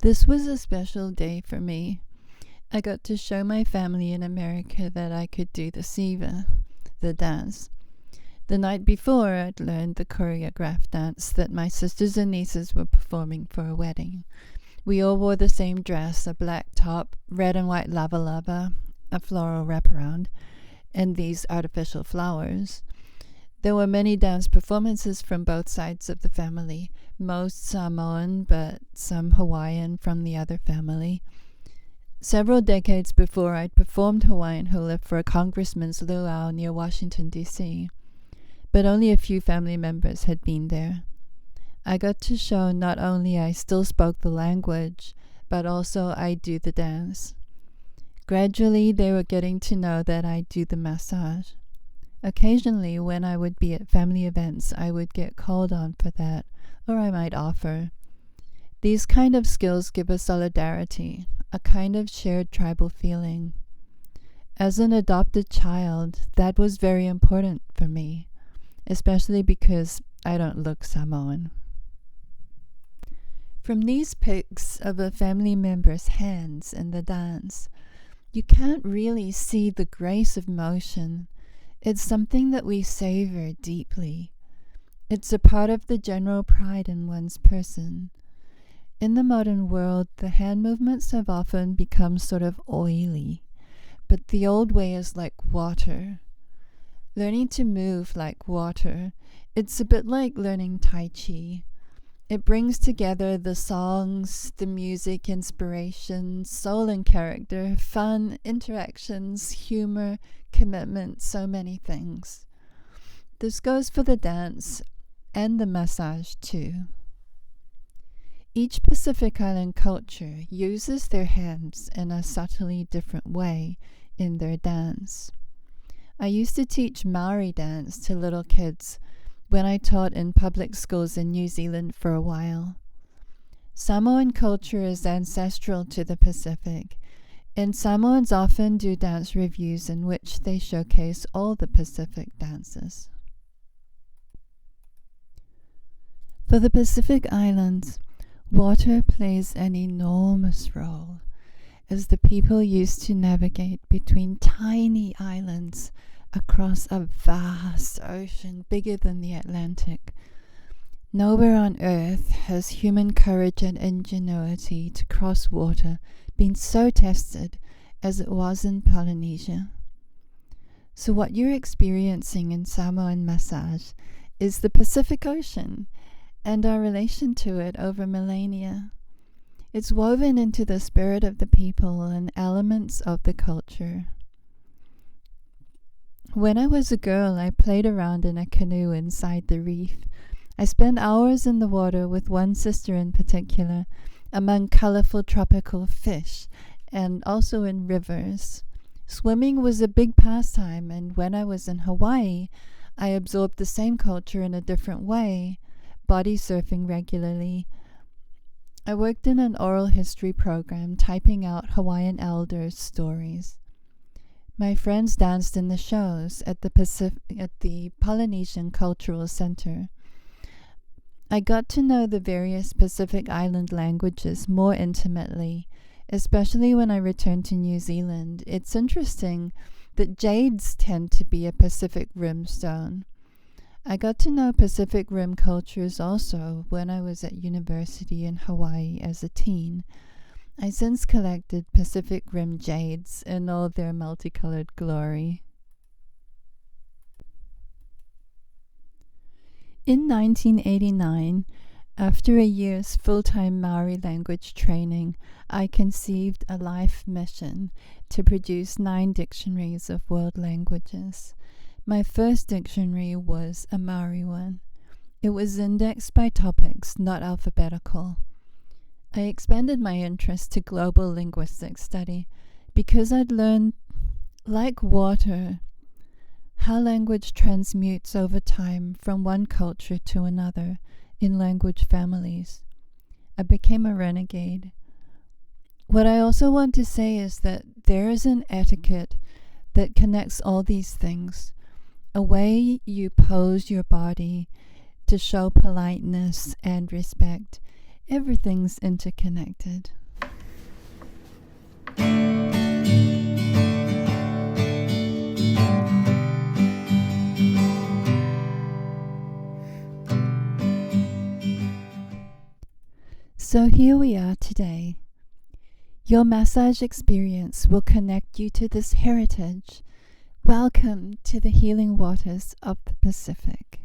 This was a special day for me. I got to show my family in America that I could do the siva, the dance. The night before, I'd learned the choreographed dance that my sisters and nieces were performing for a wedding. We all wore the same dress, a black top, red and white lava lava, a floral wraparound, and these artificial flowers. There were many dance performances from both sides of the family, most Samoan, but some Hawaiian from the other family. Several decades before, I'd performed Hawaiian hula for a congressman's luau near Washington, D.C., but only a few family members had been there. I got to show not only I still spoke the language, but also I do the dance. Gradually, they were getting to know that I do the massage. Occasionally, when I would be at family events, I would get called on for that, or I might offer. These kind of skills give us solidarity, a kind of shared tribal feeling. As an adopted child, that was very important for me, especially because I don't look Samoan. From these pics of a family member's hands in the dance, you can't really see the grace of motion. It's something that we savor deeply. It's a part of the general pride in one's person. In the modern world, the hand movements have often become sort of oily, but the old way is like water. Learning to move like water, it's a bit like learning Tai Chi. It brings together the songs, the music, inspiration, soul and character, fun, interactions, humor, commitment, so many things. This goes for the dance and the massage too. Each Pacific Island culture uses their hands in a subtly different way in their dance. I used to teach Maori dance to little kids when I taught in public schools in New Zealand for a while. Samoan culture is ancestral to the Pacific, and Samoans often do dance reviews in which they showcase all the Pacific dances. For the Pacific Islands, water plays an enormous role, as the people used to navigate between tiny islands across a vast ocean bigger than the Atlantic. Nowhere on earth has human courage and ingenuity to cross water been so tested as it was in Polynesia. So what you're experiencing in Samoan massage is the Pacific Ocean and our relation to it over millennia. It's woven into the spirit of the people and elements of the culture. When I was a girl, I played around in a canoe inside the reef. I spent hours in the water with one sister in particular, among colorful tropical fish, and also in rivers. Swimming was a big pastime, and when I was in Hawaii, I absorbed the same culture in a different way, body surfing regularly. I worked in an oral history program, typing out Hawaiian elders' stories. My friends danced in the shows at the Polynesian Cultural Center. I got to know the various Pacific Island languages more intimately, especially when I returned to New Zealand. It's interesting that jades tend to be a Pacific Rim stone. I got to know Pacific Rim cultures also when I was at university in Hawaii as a teen. I since collected Pacific Rim jades in all their multicolored glory. In 1989, after a year's full-time Maori language training, I conceived a life mission to produce 9 dictionaries of world languages. My first dictionary was a Maori one. It was indexed by topics, not alphabetical. I expanded my interest to global linguistic study because I'd learned, like water, how language transmutes over time from one culture to another in language families. I became a renegade. What I also want to say is that there is an etiquette that connects all these things, a way you pose your body to show politeness and respect, Everything's interconnected. So here we are today. Your massage experience will connect you to this heritage. Welcome to the healing waters of the Pacific.